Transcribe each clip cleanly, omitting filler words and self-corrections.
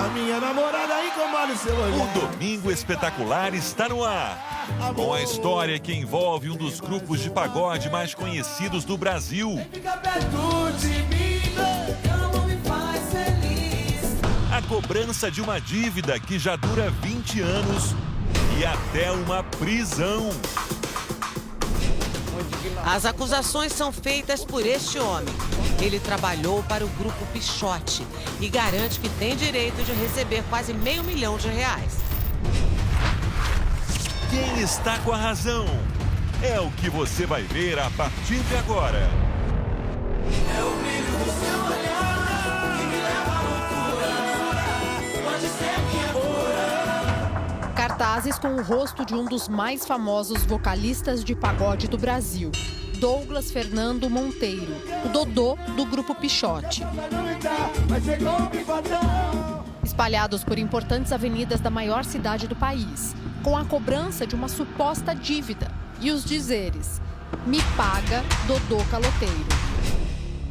A minha namorada aí comanda o seu olhar. O Domingo Espetacular está no ar. Com a história que envolve um dos grupos de pagode mais conhecidos do Brasil. Fica perto de mim, não me faz feliz. A cobrança de uma dívida que já dura 20 anos e até uma prisão. As acusações são feitas por este homem. Ele trabalhou para o Grupo Pichote e garante que tem direito de receber quase R$500 mil. Quem está com a razão? É o que você vai ver a partir de agora. É o brilho do seu olhar que me leva à loucura. Pode ser minha cura. Cartazes com o rosto de um dos mais famosos vocalistas de pagode do Brasil, Douglas Fernando Monteiro, o Dodô do Grupo Pichote. Espalhados por importantes avenidas da maior cidade do país, com a cobrança de uma suposta dívida e os dizeres: "Me paga, Dodô Caloteiro".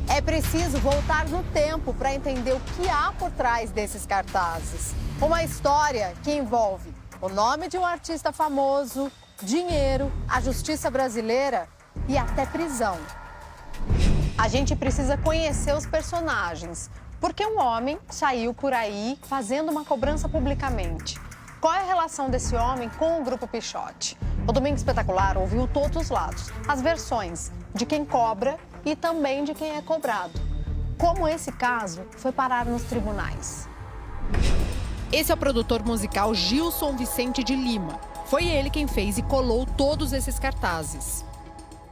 É preciso voltar no tempo para entender o que há por trás desses cartazes. Uma história que envolve o nome de um artista famoso, dinheiro, a justiça brasileira e até prisão. A gente precisa conhecer os personagens, porque um homem saiu por aí fazendo uma cobrança publicamente. Qual é a relação desse homem com o Grupo Pichote? O Domingo Espetacular ouviu todos os lados, as versões de quem cobra e também de quem é cobrado. Como esse caso foi parar nos tribunais. Esse é o produtor musical Gilson Vicente de Lima. Foi ele quem fez e colou todos esses cartazes.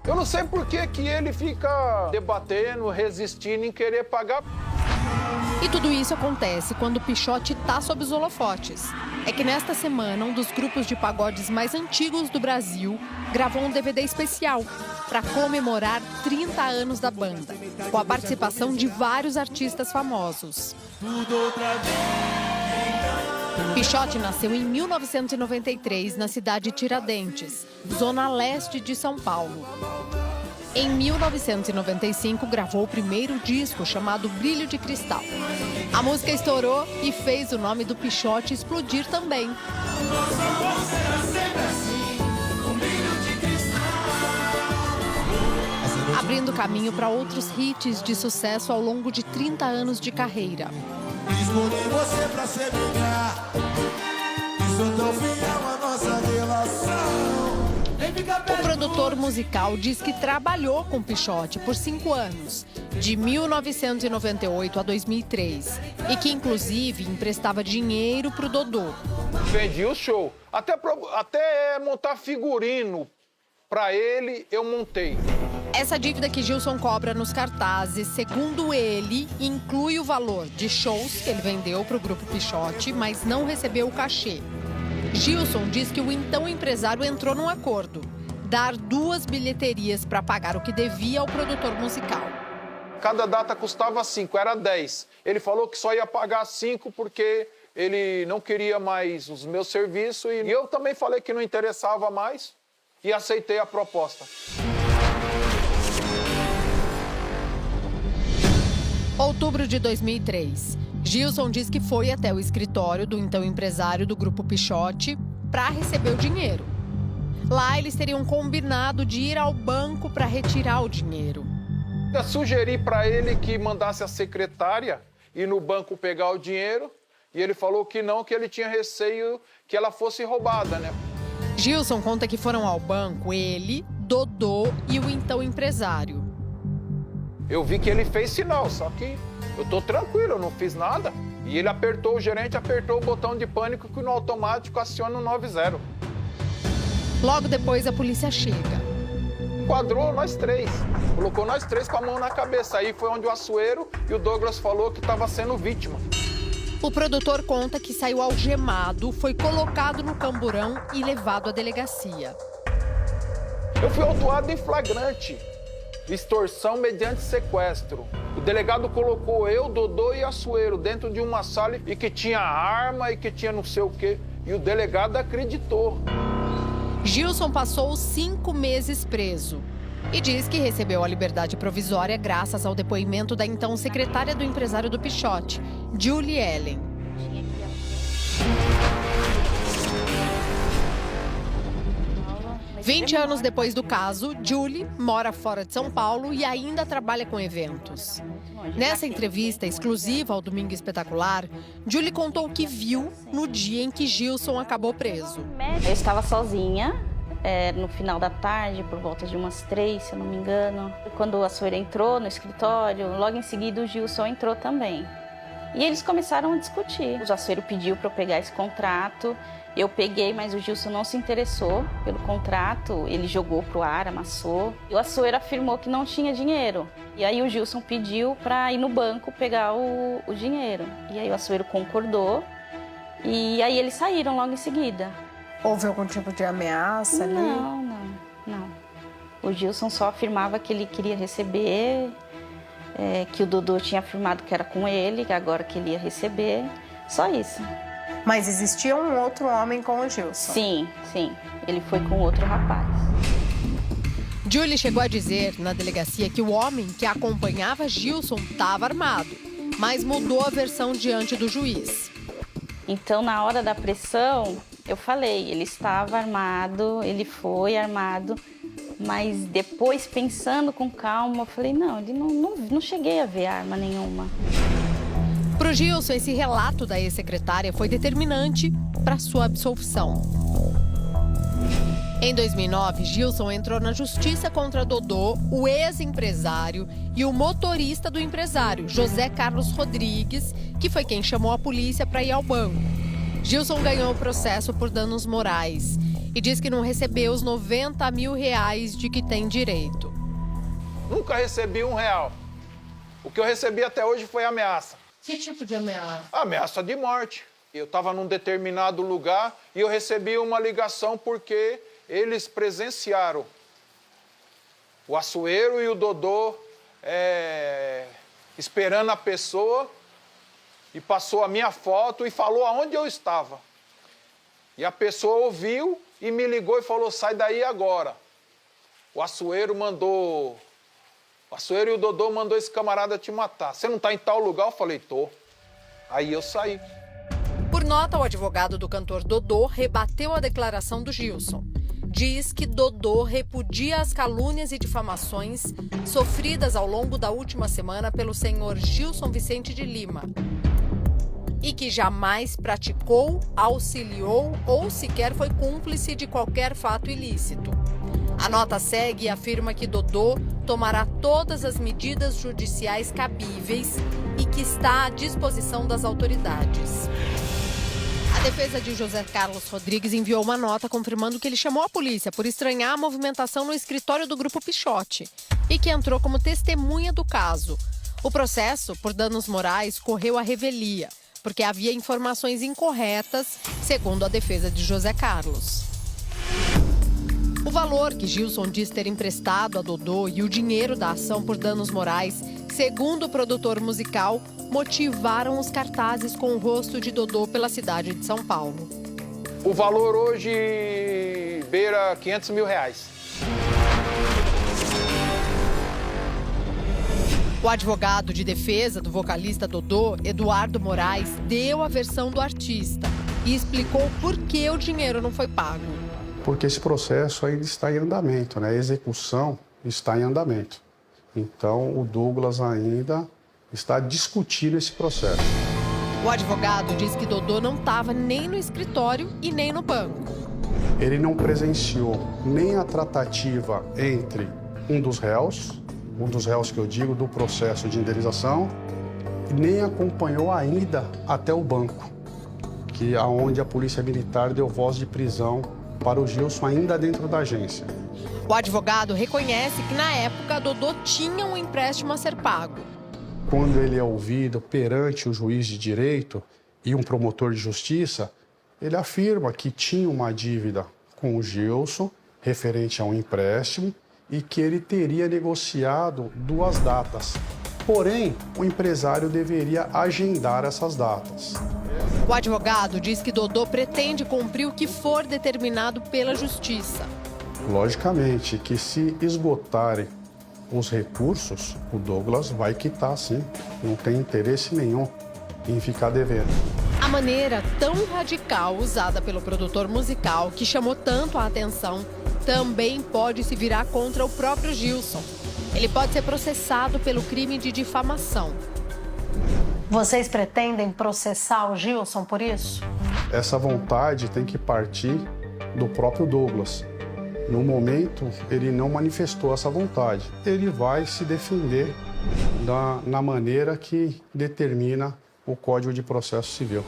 Eu não sei por que ele fica debatendo, resistindo em querer pagar. E tudo isso acontece quando o Pichote está sob os holofotes. É que nesta semana, um dos grupos de pagodes mais antigos do Brasil gravou um DVD especial para comemorar 30 anos da banda, com a participação de vários artistas famosos. Pichote nasceu em 1993 na cidade de Tiradentes, zona leste de São Paulo. Em 1995, gravou o primeiro disco chamado Brilho de Cristal. A música estourou e fez o nome do Pichote explodir também. Abrindo caminho para outros hits de sucesso ao longo de 30 anos de carreira. Escolhi você pra ser minha. E sou tão fiel à nossa relação. O produtor musical diz que trabalhou com Pichote por 5 anos, de 1998 a 2003, e que, inclusive, emprestava dinheiro pro Dodô. Vendi o show. Até montar figurino pra ele, eu montei. Essa dívida que Gilson cobra nos cartazes, segundo ele, inclui o valor de shows que ele vendeu pro Grupo Pichote, mas não recebeu o cachê. Gilson diz que o então empresário entrou num acordo: dar 2 bilheterias para pagar o que devia ao produtor musical. Cada data custava 5, era 10. Ele falou que só ia pagar 5 porque ele não queria mais os meus serviços. E eu também falei que não interessava mais e aceitei a proposta. Outubro de 2003. Gilson diz que foi até o escritório do então empresário do Grupo Pichote para receber o dinheiro. Lá eles teriam combinado de ir ao banco para retirar o dinheiro. Eu sugeri para ele que mandasse a secretária ir no banco pegar o dinheiro e ele falou que não, que ele tinha receio que ela fosse roubada, né? Gilson conta que foram ao banco ele, Dodô e o então empresário. Eu vi que ele fez sinal, só que eu tô tranquilo, eu não fiz nada. E ele o gerente apertou o botão de pânico que no automático aciona o 90. Logo depois a polícia chega. Enquadrou nós 3, colocou nós 3 com a mão na cabeça. Aí foi onde o Açoeiro e o Douglas falou que estava sendo vítima. O produtor conta que saiu algemado, foi colocado no camburão e levado à delegacia. Eu fui autuado em flagrante. Extorsão mediante sequestro. O delegado colocou eu, Dodô e Açoeiro dentro de uma sala e que tinha arma e que tinha não sei o quê. E o delegado acreditou. Gilson passou 5 meses preso e diz que recebeu a liberdade provisória graças ao depoimento da então secretária do empresário do Pichote, Julie Ellen. 20 anos depois do caso, Julie mora fora de São Paulo e ainda trabalha com eventos. Nessa entrevista exclusiva ao Domingo Espetacular, Julie contou o que viu no dia em que Gilson acabou preso. Eu estava sozinha, no final da tarde, por volta de umas 3, se eu não me engano. Quando a Açoeira entrou no escritório, logo em seguida o Gilson entrou também. E eles começaram a discutir. O Açoeiro pediu para eu pegar esse contrato. Eu peguei, mas o Gilson não se interessou pelo contrato. Ele jogou pro ar, amassou. E o Açoeiro afirmou que não tinha dinheiro. E aí o Gilson pediu para ir no banco pegar o dinheiro. E aí o Açoeiro concordou. E aí eles saíram logo em seguida. Houve algum tipo de ameaça ali? Não. O Gilson só afirmava que ele queria receber, que o Dodô tinha afirmado que era com ele, que agora que ele ia receber. Só isso. Mas existia um outro homem com o Gilson? Sim. Ele foi com outro rapaz. Julie chegou a dizer na delegacia que o homem que acompanhava Gilson estava armado, mas mudou a versão diante do juiz. Então, na hora da pressão, eu falei, ele estava armado, ele foi armado, mas depois, pensando com calma, eu falei, não, ele não cheguei a ver arma nenhuma. Para o Gilson, esse relato da ex-secretária foi determinante para sua absolvição. Em 2009, Gilson entrou na justiça contra Dodô, o ex-empresário e o motorista do empresário, José Carlos Rodrigues, que foi quem chamou a polícia para ir ao banco. Gilson ganhou o processo por danos morais e diz que não recebeu os R$90 mil de que tem direito. Nunca recebi R$1. O que eu recebi até hoje foi ameaça. Que tipo de ameaça? Ameaça de morte. Eu estava num determinado lugar e eu recebi uma ligação porque eles presenciaram o Açoeiro e o Dodô esperando a pessoa e passou a minha foto e falou aonde eu estava. E a pessoa ouviu e me ligou e falou, sai daí agora. O Açoeiro e o Dodô mandou esse camarada te matar. Você não está em tal lugar? Eu falei, tô. Aí eu saí. Por nota, o advogado do cantor Dodô rebateu a declaração do Gilson. Diz que Dodô repudia as calúnias e difamações sofridas ao longo da última semana pelo senhor Gilson Vicente de Lima e que jamais praticou, auxiliou ou sequer foi cúmplice de qualquer fato ilícito. A nota segue e afirma que Dodô tomará todas as medidas judiciais cabíveis e que está à disposição das autoridades. A defesa de José Carlos Rodrigues enviou uma nota confirmando que ele chamou a polícia por estranhar a movimentação no escritório do Grupo Pichote e que entrou como testemunha do caso. O processo por danos morais correu à revelia, porque havia informações incorretas, segundo a defesa de José Carlos. O valor que Gilson diz ter emprestado a Dodô e o dinheiro da ação por danos morais, segundo o produtor musical, motivaram os cartazes com o rosto de Dodô pela cidade de São Paulo. O valor hoje beira R$500 mil. O advogado de defesa do vocalista Dodô, Eduardo Moraes, deu a versão do artista e explicou por que o dinheiro não foi pago. Porque esse processo ainda está em andamento, né? A execução está em andamento. Então, o Douglas ainda está discutindo esse processo. O advogado diz que Dodô não estava nem no escritório e nem no banco. Ele não presenciou nem a tratativa entre um dos réus que eu digo do processo de indenização, nem acompanhou a ida até o banco, que é onde a Polícia Militar deu voz de prisão para o Gilson ainda dentro da agência. O advogado reconhece que, na época, Dodô tinha um empréstimo a ser pago. Quando ele é ouvido perante o juiz de direito e um promotor de justiça, ele afirma que tinha uma dívida com o Gilson referente a um empréstimo e que ele teria negociado 2 datas. Porém, o empresário deveria agendar essas datas. O advogado diz que Dodô pretende cumprir o que for determinado pela justiça. Logicamente que se esgotarem os recursos, o Douglas vai quitar sim. Não tem interesse nenhum em ficar devendo. A maneira tão radical usada pelo produtor musical, que chamou tanto a atenção, também pode se virar contra o próprio Gilson. Ele pode ser processado pelo crime de difamação. Vocês pretendem processar o Gilson por isso? Essa vontade tem que partir do próprio Douglas. No momento, ele não manifestou essa vontade. Ele vai se defender na maneira que determina o Código de Processo Civil.